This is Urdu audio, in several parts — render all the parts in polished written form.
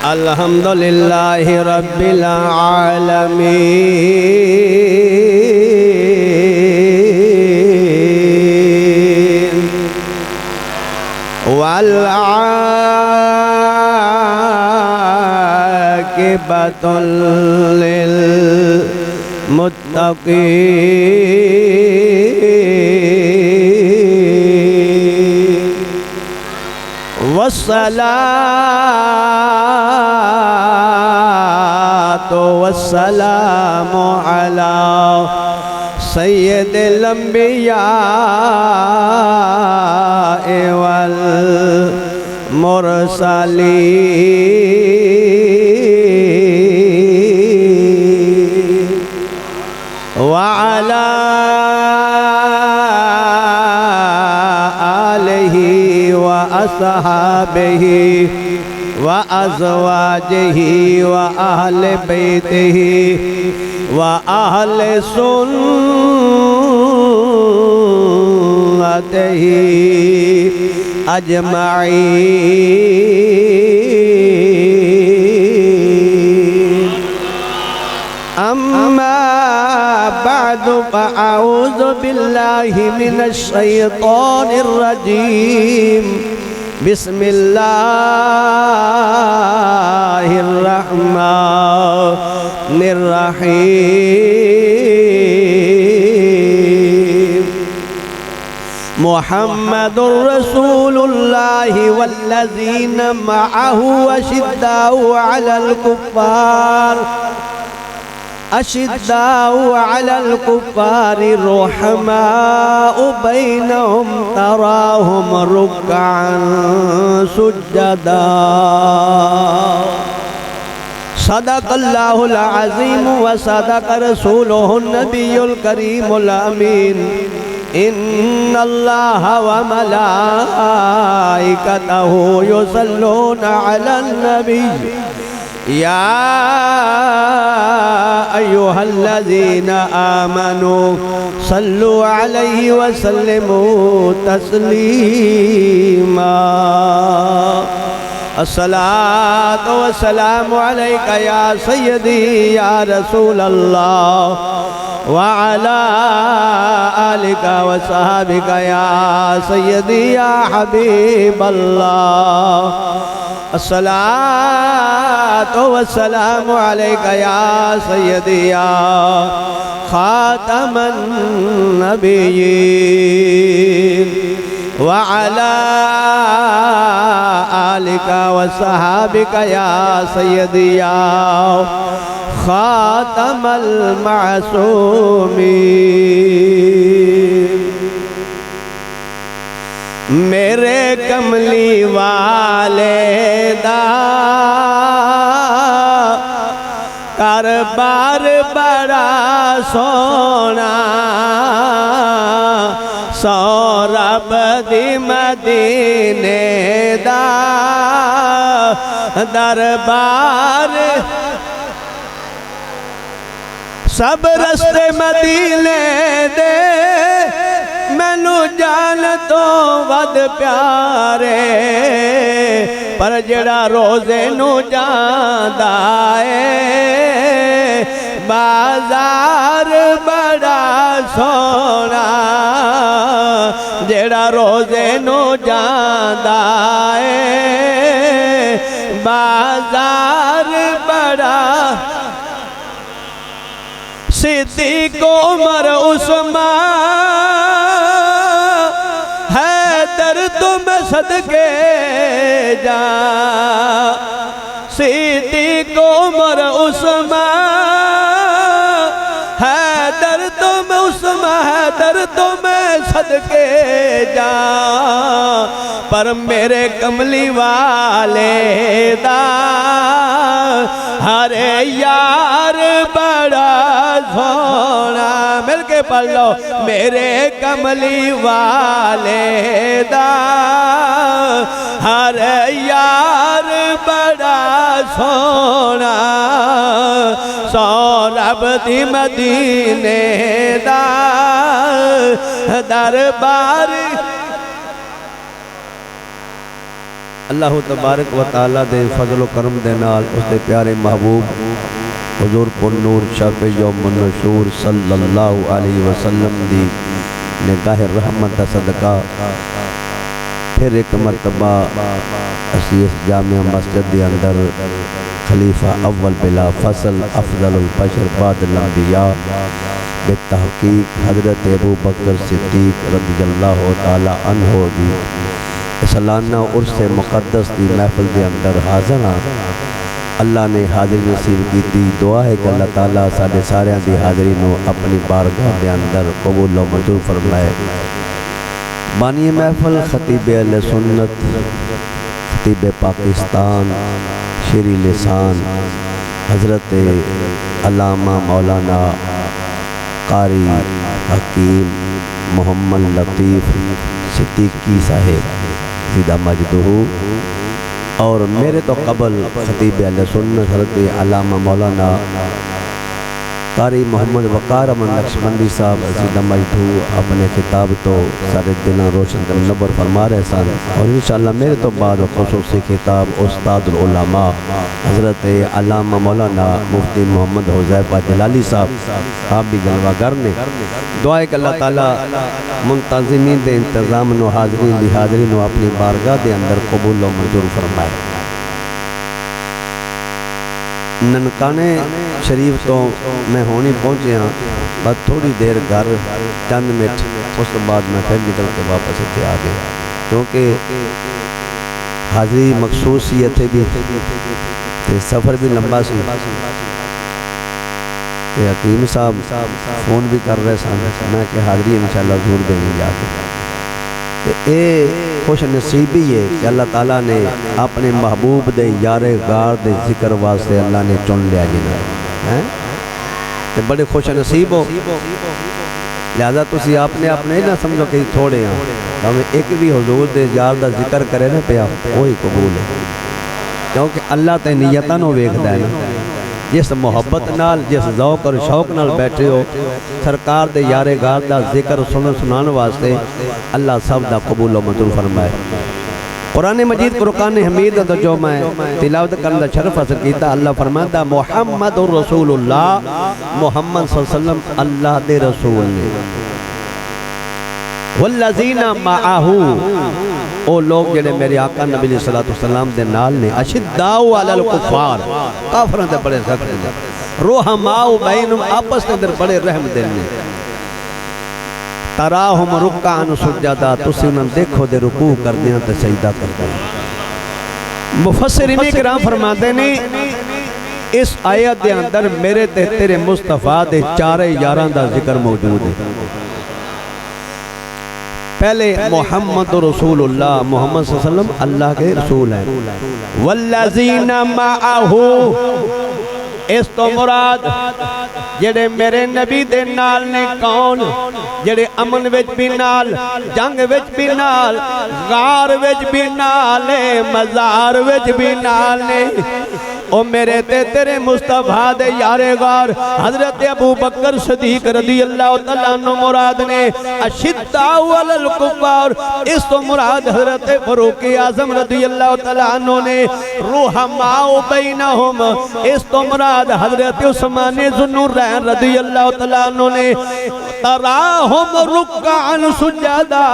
الحمدللہ رب العالمین والعاقبۃ للمتقین والصلاة والسلام على سید الانبیاء والمرسلین وعلى آلہ وأصحابه وأزواجه وأهل بيته وأهل سنته أجمعين أما بعد فأعوذ بالله من الشيطان الرجيم بسم الله الرحمن الرحيم محمد رسول الله والذين معه أشداء على الكفار رحماء بينهم تراهم ركعا سجدا صدق الله العظيم وصدق رسوله النبي الكريم الأمين إن الله وملائكته يصلون على النبي يا أيها الذين آمنوا صلوا عليه وسلموا تسليما الصلاة والسلام عليك يا سيدي يا رسول الله وعلى آلك وصحابك يا سيدي يا حبيب الله الصلاة والسلام عليك يا سيدي يا خاتم النبيين وعلى آلك وصحابك يا سيدي يا خاتم المعصومين میرے کملی والے دا کاربار بڑا سونا سورب دی مدینے دا دربار سب رستے مدینے دے مینو جان تو ود پیارے پر جڑا روزے نو جاندا اے بازار بڑا سونا جڑا روزے نو جاندا اے بازار بڑا صدیق عمر عثمان حیدر تم صدقے جا صدیق عمر عثمان حیدر تم عثمان حیدر تم صدقے جا پر میرے کملی والے دا ہر یار بڑا سونا مل کے پڑھ لو میرے کملی والے دا ہر یار بڑا سونا سورب دی مدینے دا دربار اللہ تبارک و تعالیٰ دے فضل و کرم دے نال اس دے پیارے محبوب حضور پر نور شفیع یوم النشور صلی اللہ علیہ وسلم دی نگاہ رحمت دا صدقہ پھر ایک مرتبہ اسی اس جامعہ مسجد دے اندر خلیفہ اول بلا فصل افضل البشر بعد الانبیاء بالتحقیق حضرت ابو بکر صدیق رضی اللہ تعالی عنہ دی سالانہ عرس مقدس دی محفل دے اندر حاضر ہاں۔ اللہ نے حاضری نصیب کی تھی، دعا ہے کہ اللہ تعالیٰ سارے ساریاں دی حاضری نو اپنی بارگاہ دے اندر قبول و منظور فرمائے۔ بانی محفل خطیب اہل سنت، خطیب پاکستان، شیری لسان حضرت علامہ مولانا قاری حکیم محمد لطیف صدیقی صاحب زیدہ مجدہ، اور میرے تو قبل خطیب اہل سنت حضرت علامہ مولانا قاری محمد وقار امن نقشبندی صاحب زیدہ مجدہ اپنے خطاب تو سارے دلوں روشن منور فرما رہے سن، اور انشاءاللہ میرے تو بعد خصوصی خطاب استاد العلماء حضرت علامہ مولانا مفتی محمد حذیفہ جلالی صاحب آپ بھی جلوہ گر نے۔ دعا ہے کہ اللہ تعالیٰ منتظمین دے انتظام نو حاضرین دی حاضری نو اپنی بارگاہ دے اندر قبول و منظور فرمائے۔ ننکانے شریف تو میں ہونی پہنچے ہاں، بعد تھوڑی دیر گھر چند منٹ، اس بعد میں پھر نکل کے واپس اتنے آ گیا، کیونکہ حاضری مخصوص سی اتھے بھی سفر بھی لمبا سی۔ حکیم صاحب فون بھی کر رہے سن، میں کہ حاضری انشاءاللہ ضرور دینی جا کے۔ اے خوش نصیبی ہے کہ اللہ تعالیٰ نے اپنے محبوب دے یار غار دے ذکر واسطے اللہ نے چن لیا جنہاں، تے بڑے خوش نصیب ہو، لہذا تسی آپ نے نہ سمجھو کہ تھوڑے ہیں، ہمیں ایک بھی حضور دے یار دا ذکر کرے نہ پیا وہی قبول ہے، کیونکہ اللہ تے نیتاں نو ویکھدا ہے نا۔ جس محبت نال، جس ذوق اور شوق نال بیٹھے ہو سرکار دے یار غار دا ذکر سنان واسطے، اللہ سب دا قبول و منظور فرمائے۔ قرآن مجید فرقان حمید دا جو میں تلاوت کرنے دا شرف حاصل کیتا، اللہ فرماتا محمد رسول اللہ، محمد صلی اللہ علیہ وسلم اللہ دے رسول نے، والذین معاہو او لوگ جڑے میرے آقا نبی علیہ السلام دے نال نے، اشداء علی الکفار کافران دے بڑے سخت نے، رحماء بینہم آپس دے اندر بڑے رحم دل نے، تراہم رکعن سجدہ تسی انہاں دیکھو دے رکوع کر دیاں تے سجدہ کر دیاں۔ مفسرین کرام فرماتے نے اس آیت دے اندر میرے تے تیرے مصطفیٰ دے چارے یاراں دا ذکر موجود ہے۔ پہلے محمد رسول اللہ، محمد صلی اللہ علیہ وسلم اللہ کے رسول ہیں، والذین معاہو، اس تو مراد جڑے میرے نبی دے نال نے کون، جڑے امن وچ بھی نال، جنگ وچ بھی نال، غار وچ بھی نال، مزار وچ بھی نال نے، او میرے تے تیرے مصطفیٰ دے یار غار حضرت ابو بکر صدیق رضی اللہ تعالیٰ عنہ مراد نے، اشداء علی الکفار اس تو مراد حضرت فاروق اعظم رضی اللہ تعالیٰ عنہ نے، رحماء بینہم اس تو مراد حضرت عثمان ذوالنورین رضی اللہ تعالیٰ عنہ نے، تراہم رکعن سجدہ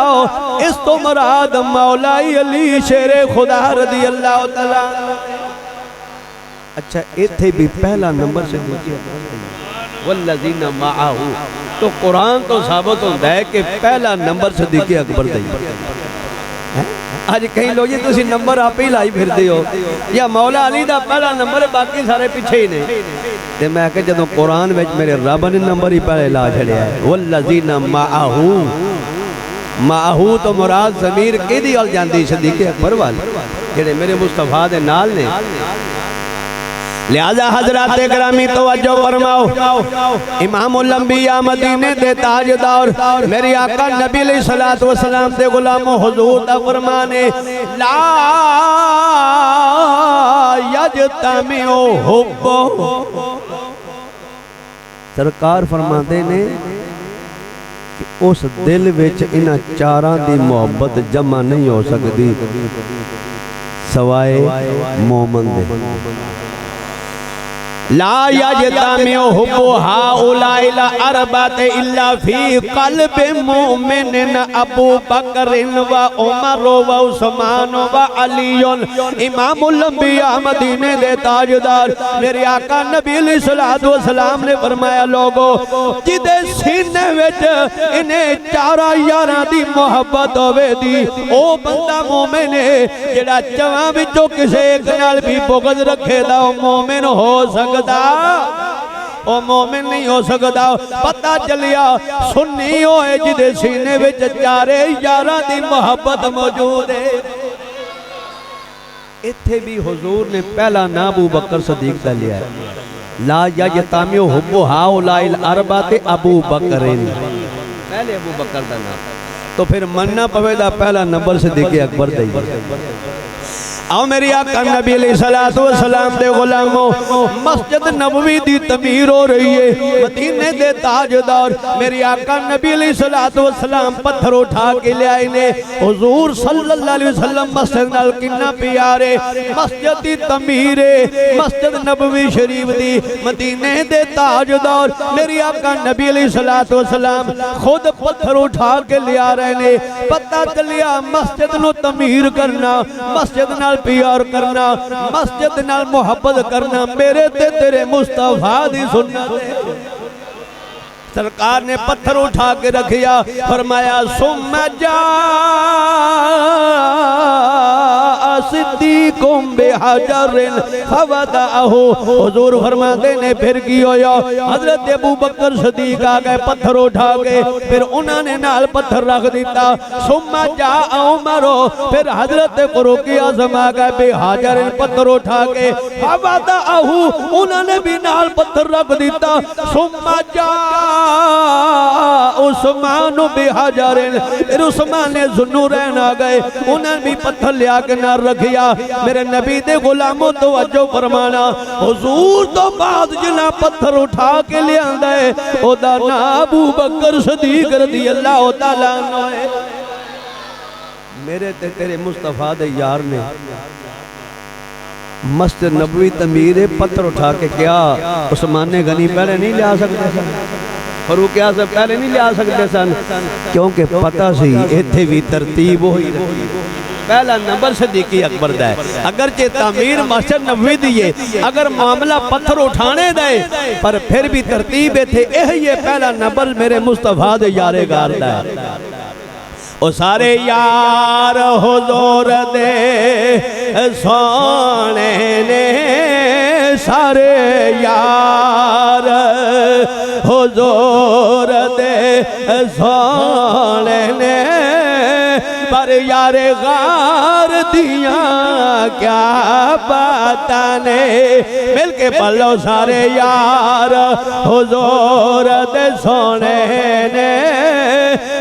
اس تو مراد مولا علی شیر خدا رضی اللہ تعالیٰ عنہ۔ اچھا ایتھے بھی پہلا نمبر سے دیکھئے والذین معاہو، تو قرآن تو ثابت ہوتا ہے کہ پہلا نمبر صدیق اکبر دیں۔ آج کہیں لوگ یہ تسی نمبر آپ ہی لائی پھر دیو، یا مولا علی دا پہلا نمبر باقی سارے پیچھے ہی نہیں، تے میں کہ جدوں قرآن وچ میرے رب نے نمبر ہی پہلے لا چھڑیا ہے، والذین معاہو، معاہو تو مراد ضمیر کیدی ال جاندی صدیق اکبر والی جڑے میرے مصطفیٰ دے نال نے۔ لہذا حضرات گرامی توجہ فرماؤ، امام الانبیاء مدینے دے تاجدار میری آقا نبی علیہ السلام دے غلام و حضور دا فرمانے، لا یجتمع حب، سرکار فرماتے نے کہ اس دل وچ انہاں چاراں دی محبت جمع نہیں ہو سکتی سوائے مومن دے لا یجتمع حب ہؤلاء الاربعۃ الا فی قلب مومن ابو بکر و عمر و عثمان و علی امام الانبیاء مدینے دے تاجدار میرے آقا نبی علیہ الصلوۃ والسلام نے فرمایا لوگو جدے سینے وچ انہیں چارہ یاراں دی محبت ہوے دی او بندہ مومن ہے جڑا چواں وچوں کسے ایک نال بھی بغض رکھے دا او مومن ہو سکتا او مومن نہیں ہو سکتا پتہ چلیا سنی ہوئے جدے سینے وچ چارے یاراں دی محبت موجود ہے اتھے بھی حضور نے پہلا نام ابو بکر صدیق دا لیا ہے لا یجتمع حب ہؤلاء الاربعۃ ابو بکر پہلے ابو بکر دا نام تو پھر مننا پوے دا پہلا نمبر صدیق اکبر دے آؤ میری آقا نبی علیہ السلام دے غلاموں مسجد نبوی دی تعمیر ہو رہی ہے مدینے دے تاجدار میری آقا نبی علیہ السلام پتھر اٹھا کے لے آئے نے حضور صلی اللہ علیہ وسلم مسجد نال کنا پیارے مسجد دی تعمیر مسجد نبوی شریف دی مدینے دے تاجدار میری آقا نبی علیہ السلام خود پتھر اٹھا کے لے آ رہے نے پتہ چلیا مسجد نو تعمیر کرنا مسجد نال پیار کرنا مسجد نال محبت کرنا میرے تے تیرے مصطفیٰ دی سنت ہے سرکار نے پتھر اٹھا کے رکھیا فرمایا ثم جاء صدیقم بحجر فوضعہ حضور فرماتے نے پھر کی ہویا حضرت ابو بکر صدیق آگئے پتھر اٹھا کے پھر انہوں نے نال پتھر رکھ دیتا ثم جاء عمر پھر حضرت فاروق اعظم آگئے بحجر پتھر اٹھا کے فوضعہ انہوں نے بھی نال پتھر رکھ دیتا ثم جاء عثمان بحجر پھر عثمان ذوالنورین آگئے انہوں نے بھی پتھر لیا کے نار رکھیا میرے نبی دے غلاموں توجہ فرمانا حضور تو بعد جنہ پتھر اٹھا کے لے آندائے او دا نا ابو بکر صدیق رضی اللہ تعالیٰ عنہ ہے میرے تے تیرے مصطفیٰ دے یار نے مسجد نبوی تعمیر پتھر اٹھا کے کیا عثمان غنی پہلے نہیں لیا سکتے فاروق اعظم پہلے نہیں لیا سکتے سن کیونکہ پتہ سی ایتھے بھی ترتیب ہوئی رہی پہلا نمبر صدیق اکبر دا ہے اگرچہ تعمیر مسجد نبوی دیئے اگر معاملہ پتھر اٹھانے دے پر پھر بھی ترتیب تھے یہ پہلا نمبر میرے مصطفیٰ دے یارے گار دا ہے او سارے یار حضور دے سونے نے سارے یار حضور دے سونے نے پر یار غار دیاں کیا باتانے مل کے پلو سارے یار حضور دے سونے نے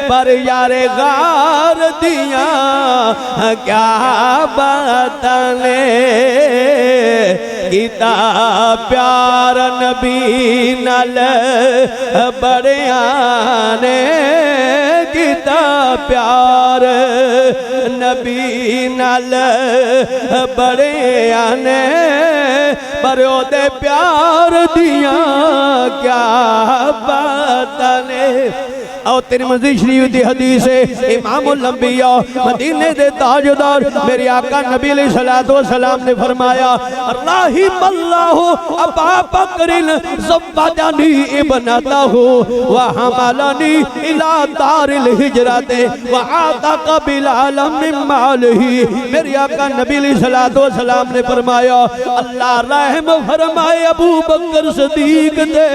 پر یار غار دیاں کیا باتانے کیتا پیار نبی نال بڑیانے کیتا پیار نبی نال بڑیانے پر او دے پیار دیاں کیا باتانے او ترمذی شریف دی حدیث ہے امام الانبیاء مدینے دے تاجدار میرے آقا نبی علیہ السلام نے فرمایا رحم اللہ ابا بکر زوجنی ابنتہ وحملنی الی دار الہجرت وعتق بلال من مالہ میرے آقا نبی علیہ السلام نے فرمایا اللہ رحم فرمائے ابو بکر صدیق دے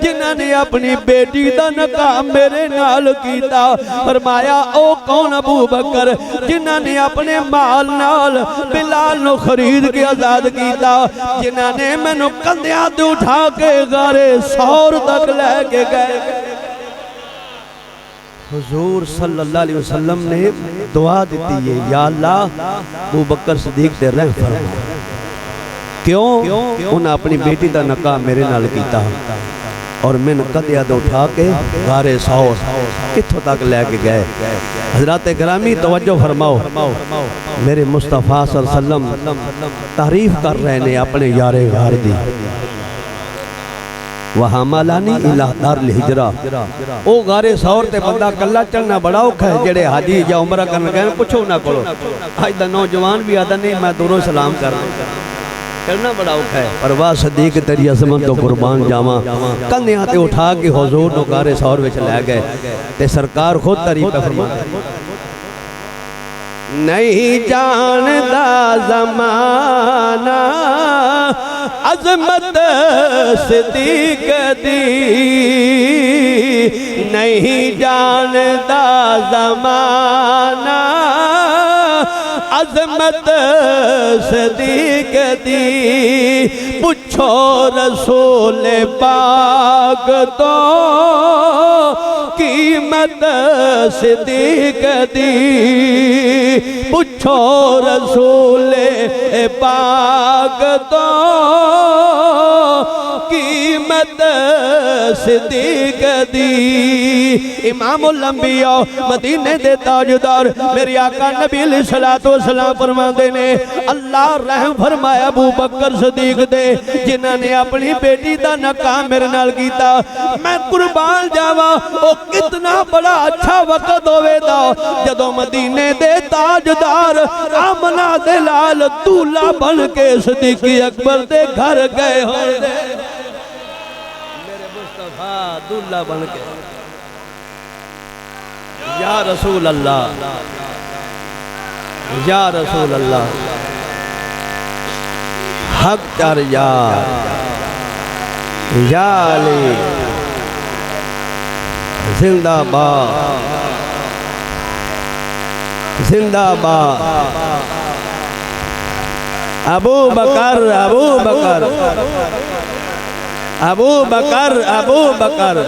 جنہاں نے اپنی بیٹی دا نکاح میرے نال کیتا فرمایا او کون ابو بکر جنہاں نے اپنے مال نال بلال نو خرید کے آزاد کیتا جنہاں نے میں نو کندیاں دے اٹھا کے غارے سور تک لے کے گئے حضور صلی اللہ علیہ وسلم نے دعا دیتی ہے یا اللہ ابو بکر صدیق دے رحم فرما کیوں انہاں اپنی بیٹی دا نکاح میرے نال کیتا اور میں نے قدیہ دے اٹھا کے غارے سور کتھوں تک لے کے گئے؟ حضرات گرامی توجہ فرماؤ، میرے مصطفیٰ صلی اللہ علیہ وسلم تعریف کر رہے ہیں اپنے یار غار دی، وَحَمَلَنِي إِلَىٰ دَارِ الْحِجْرَةِ او غار سور تے بندہ کلا چلنا بڑا اوکھا ہے، جڑے حاجی یا عمرہ کرنے گئے پوچھو نہ کرو، آج دا نوجوان بھی آدھا نہیں میں دورو سلام کر رہا ہوں، کرنا بڑا اوکھا ہے۔ پرواز صدیق تیری عظمت تو قربان جاواں، کندھیاں تے اٹھا کے حضور نو غار سور وچ لے گئے تے سرکار خود تعریف فرماتے نہیں جاندا زمانہ عظمت صدیق دی، نہیں جاندا زمانہ عظمت صدیق دی، پوچھو رسول پاک تو قیمت صدیق دی، پوچھو رسول پاک تو قیمت صدیق دی۔ امام الانبیاء مدینے دے تاجدار میرے آقا نبی علیہ السلام فرماندے نے اللہ رحم فرمایا ابو بکر صدیق دے جنہاں نے اپنی بیٹی دا نکاح میرے نال کیتا، میں قربان جاواں او کتنا بڑا اچھا وقت ہوئے دا جدو مدینے دے تاجدار آمنہ دے لال دولہ بن کے صدیق اکبر دے گھر گئے ہوئے دے، میرے مصطفیٰ دولہ بن کے یا رسول اللہ یا رسول اللہ حق چار یا علی زندہ باد زندہ باد ابو بکر ابو بکر ابو بکر ابو بکر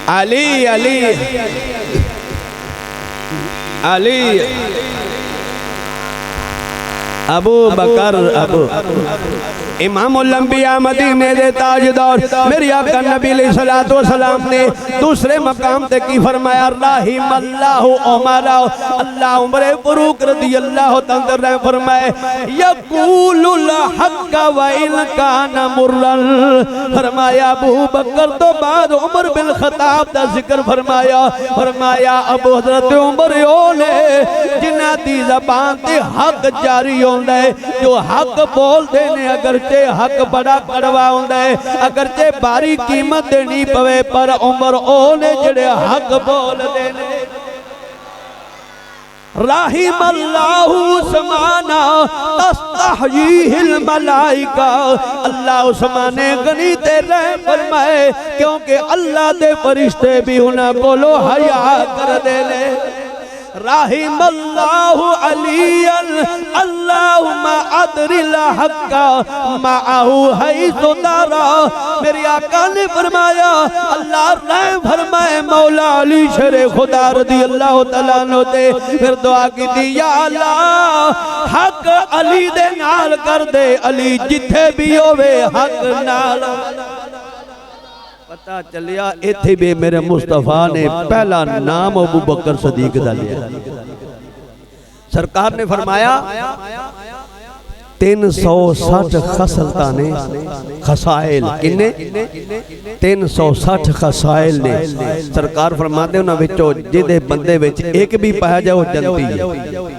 علی علی علی ابو بکر ابو امام الانبیاء مدینے دے تاجدار میری آقا نبی علیہ السلام نے دوسرے مقام تے کی فرمایا رحم اللہ عمرہ، اللہ عمر فاروق رضی اللہ تعالیٰ نے فرمائے یقول الحق وَإِنْ كَانَ مُرًّا، فرمایا ابو بکر تو بعد عمر بن خطاب دا ذکر فرمایا ابو حضرت عمر نے جنہ دی زبان تے حق جاری ہوندہ ہے، جو حق بول دینے اگرچہ حق بڑا کڑوا ہوندہ ہے، اگرچہ باری قیمت دینی پوے پر عمر اونے جڑے حق بول دینے رحم اللہ عثمانہ تستحییہ الملائکہ، اللہ عثمانے غنی تے رحم فرمائے کیونکہ اللہ دے فرشتے بھی انہاں کو لو حیا کر دے لے، رحم اللہ علی اللہم ادر الحق معہو حیث دارا، میری آقا نے فرمایا اللہ رحم فرمائے مولا علی شر خدا رضی اللہ تعالیٰ عنہ تے، پھر دعا کی دی یا اللہ حق علی دے نال کر دے، علی جتھے بھی ہوئے حق نال پتہ چلیا ایتھے بھی میرے مصطفیٰ نے پہلا نام ابو بکر صدیق دا لیا، سرکار نے فرمایا 360 خصلتانے خسائل کنے 360 خسائل نے، سرکار فرماتے انہاں وچوں جدے بندے وچ ایک بھی پایا جائے وہ جنتی ہے،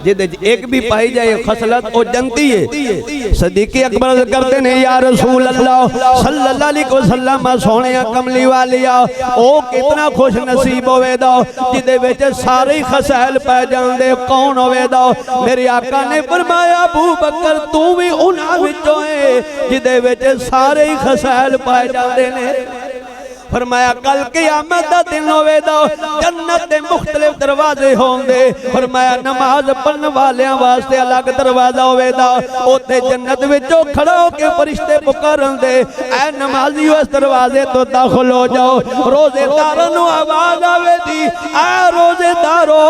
جدے ایک بھی پائی جائے خصلت وہ جنتی ہے۔ صدیق اکبر کرتے ہیں یا رسول اللہ صلی اللہ علیہ وسلم سونے کملی والیا او کتنا خوش نصیب ہوئے دا جدے ویچے سارے خسائل پہ جان دے کون ہوئے دا، میری آقا نے فرمایا ابو بکر تو بھی انہاں وچوں ہے جدے ویچے سارے خسائل پہ جان دے نے، فرمایا کل قیامت دا دن ہوئے دا جنت دے مختلف دروازے ہوں دے، فرمایا نماز پڑھن والیاں واسطے الگ دروازہ ہوئے دا، اوتے جنت وچوں کھڑا ہو کے فرشتے پکارن دے اے نمازیو اس دروازے تو داخل ہو جاؤ، روزے دارنو آواز آوے دی اے روزے دارو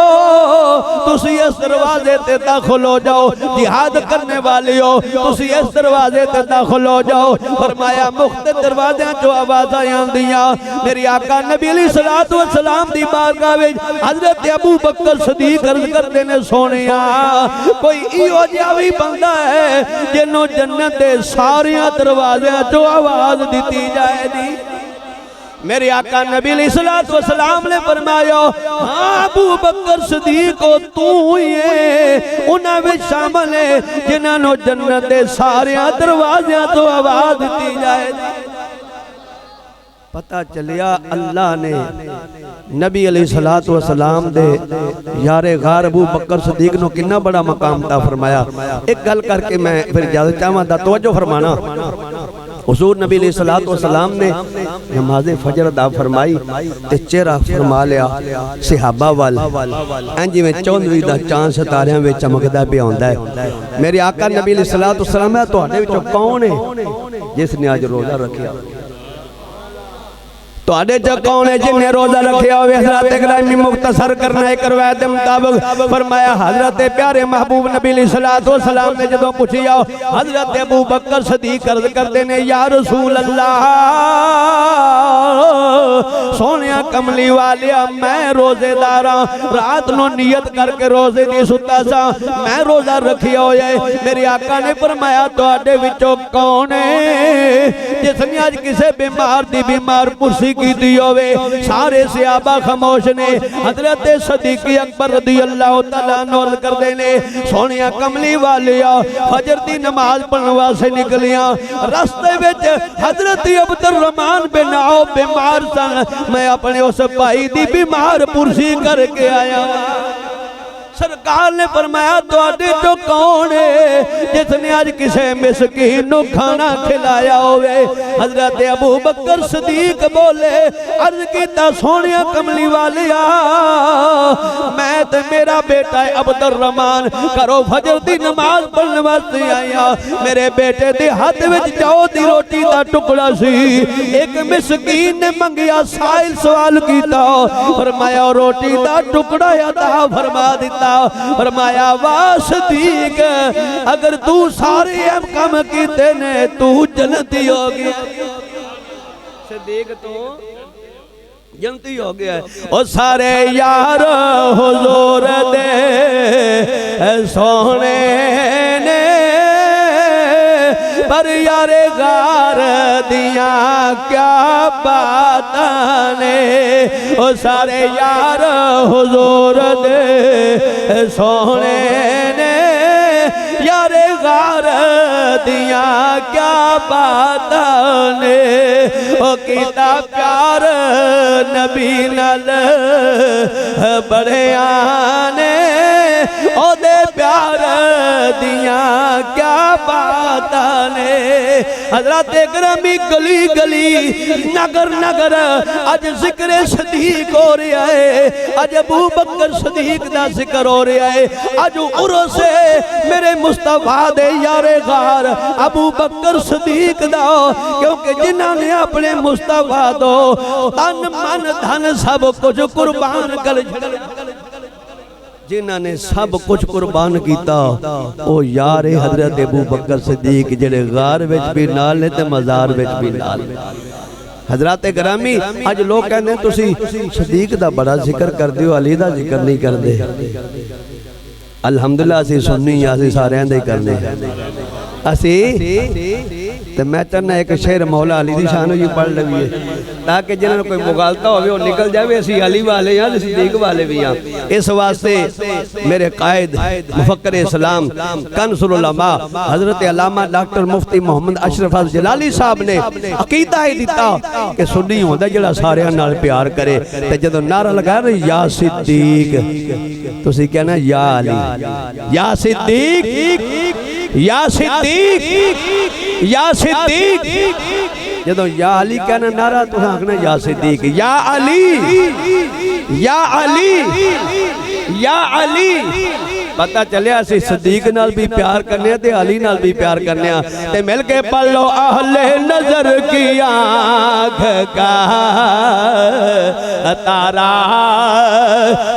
تسی اس دروازے تے داخل ہو جاؤ، جہاد کرنے والی ہو تسی اس دروازے تے داخل ہو جاؤ، فرمایا مختلف دروازیاں جو آواز آیاں دیاں میری آقا نبی علیہ السلام دی بارگاہ وچ حضرت ابو بکر صدیق عرض کرتے نے سونیا کوئی ایو جہا بھی بندہ ہے جنوں جنت دے ساریاں دروازیاں چوں آواز دیتی جائے دی میرے آقا نبی علیہ السلام نے فرمایا ہاں ابو بکر صدیق تو ہی ہے انہاں میں شامل ہے جنہاں نو جنت دے ساریاں دروازیاں تو آواز دیتی جائے پتہ چلیا اللہ نے نبی علیہ السلام دے یار غار ابو بکر صدیق نو کنا بڑا مقام عطا فرمایا ایک گل کر کے میں پھر اجازت چاہواں دا توجہ فرمانا حضور نبی علیہ السلام نے نماز فجر ادا فرمائی تے چہرہ فرما لیا صحابہ وال انجی میں چوندویں دا چاند ستاریاں وچ چمکدا پیا ہوندا ہے میرے آقا نبی علیہ السلام ہے تواڈے وچوں کون ہے جس نے اج روزہ رکھیا تو آڑے جو کون ہے جن نے روزہ رکھیا ہوئے حضرت گرامی مختصر کرنا ہے روایت مطابق فرمایا حضرت پیارے محبوب نبی علیہ السلام نے جدوں پوچھیا حضرت ابو بکر صدیق عرض کرتے نے یا رسول اللہ سونیا کملی والیا میں روزے داراں رات نو نیت کر کے روزے دی ستا سا میں روزہ رکھیا ہویا ہے میرے آقا نے فرمایا تو آڑے وچوں کون ہے جس نے آج کسے بیمار دی بیمار پرسی کی دیوے سارے صحابہ خاموش نے حضرت صدیق اکبر رضی اللہ تعالیٰ نور کر دینے سونیا کملی والیا فجر دی نماز پڑھنوا سے نکلیاں راستے وچ حضرت عبد الرحمن بن عوف بیمار سن میں اپنے اس بھائی دی بیمار پرسی کر کے آیا سرکار نے فرمایا تو آڈے جو کون ہے جس نے آج کسے مسکین نو کھانا کھلایا ہوئے حضرت ابو بکر صدیق بولے عرض کیتا سونیا کملی والیا میں تے میرا بیٹا عبد الرحمن کرو فجر دی نماز پڑھنے واسطے آیا میرے بیٹے دی ہاتھ وچ جاؤ دی روٹی دا ٹکڑا سی ایک مسکین نے منگیا سائل سوال کیتا فرمایا روٹی دا ٹکڑا عطا فرما دیتا فرمایا وا صدیق اگر تو سارے کام کیتے نے تو جنتی ہو گیا صدیق تو جنتی ہو گیا او سارے یار حضور دے سونے نے پر یار غار دیاں کیا باتانے او سارے یار حضور دے سونے نے یار غار دیاں کیا باتانے او کیتا پیار نبی نال بڑے آنے او دے پیار دیاں کیا باتانے حضرت گرامی گلی گلی نگر نگر آج ذکر صدیق ہو رہا ہے آج ابو بکر صدیق دا ذکر ہو رہا ہے آج عرص ہے میرے مصطفیٰ دے یار غار ابو بکر صدیق دا کیونکہ جنہاں نے اپنے مصطفیٰ دو تن من دھن سب کچھ قربان کر جنہاں نے سب کچھ قربان کیتا او یار حضرت ابو بکر صدیق جڑے غار وچ بھی نال نے تے مزار وچ بھی نال حضرات گرامی آج لوگ کہنے ہیں تسی صدیق دا بڑا ذکر کر دیو علی دا ذکر نہیں کر دے الحمدللہ اسی سننی اسی سارے اندے کرنے اسی تو میں چاہنا ایک شعر مولا علی دی شان ہوئی پڑھ لگی ہے تاکہ جنہوں کوئی مغالطہ ہوئے وہ نکل جائے اسی علی والے ہیں صدیق والے بھی ہیں اس واسطے میرے قائد مفکر اسلام کنز العلماء حضرت علامہ ڈاکٹر مفتی محمد اشرف جلالی صاحب نے عقیدہ ہی دیتا کہ سنی ہوندہ جڑا سارے نال پیار کرے تے جدو نعرہ لگا رہے یا صدیق تو اسی کہنا یا علی یا صدیق یا صدیق یا صدیق جدو یا علی کہنا نعرہ تو آنکھنا یا صدیق یا علی یا علی یا علی پتہ چلے اسی صدیق نال بھی پیار کرنے ہیں تے علی نال بھی پیار کرنے ہیں تے مل کے پڑھ لو اہل نظر کی آنکھ کا تارا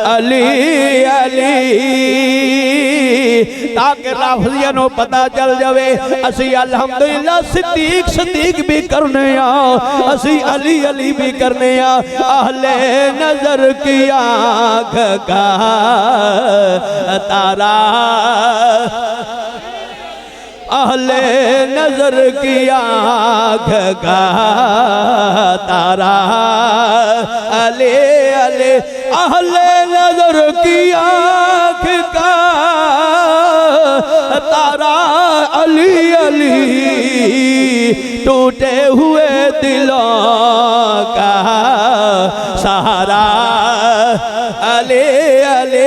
علی علی تاکہ رافضیاں نو پتہ چل جاوے اسی الحمدللہ صدیق صدیق بھی کرنے اسی علی علی بھی کرنے اہل نظر کی آنکھ کا تارا اہل نظر کی آنکھ کا تارا علی علی اہل نظر کی آنکھ کا تارا علی علی ٹوٹے ہوئے دلوں کا سہارا علی علی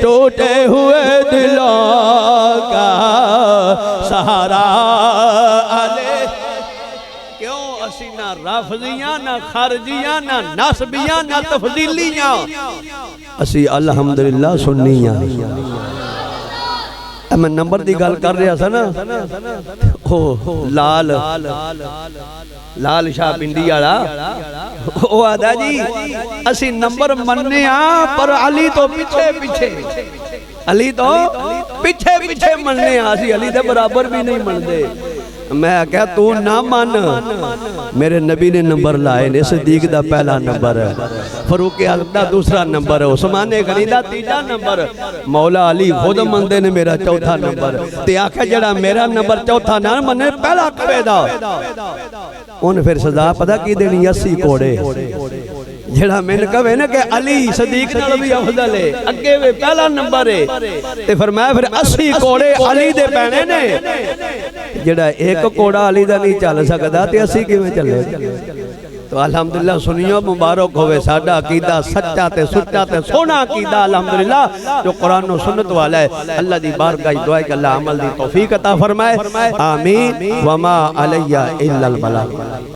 ٹوٹے ہوئے دلوں کا سہارا علی کیوں اسی نہ رافضیاں نہ خارجیاں نہ ناسبیاں نہ تفضیلیاں اسی الحمدللہ سنیاں میں نمبر دی گل کر رہا سا نا لال شاہ پنڈی آڑا وہ آدھا جی اسی نمبر مننے پر علی تو پیچھے پیچھے علی تو پیچھے پیچھے مننے اسی علی دے برابر بھی نہیں من دے میں کہا تو نہ مان میرے نبی نے نمبر لائے نے صدیق دا پہلا نمبر ہے فاروق اعظم دا دوسرا نمبر ہے عثمان غنی دا تیجا نمبر مولا علی خود مندے نے میرا چوتھا نمبر تے آکھا جڑا میرا نمبر چوتھا نہ منے پہلا کبے دا ان پھر سزا پتہ کی دینی 80 کوڑے جڑا میں نے کہے نا کہ علی صدیق نال بھی افضل ہے اگے وے پہلا نمبر ہے تے فرمایا پھر 80 کوڑے علی دے پینے نے جڑا ایک کوڑا علی دا نہیں چل سکدا تے 80 کیویں چلے تو الحمدللہ سنیو مبارک ہوئے ساڈا عقیدہ سچا تے سچا تے سونا عقیدہ الحمدللہ جو قرآن و سنت والا ہے اللہ دی بارگاہ دعا ہے کہ اللہ عمل دی توفیق عطا فرمائے آمین وما علیہ الا البلاغ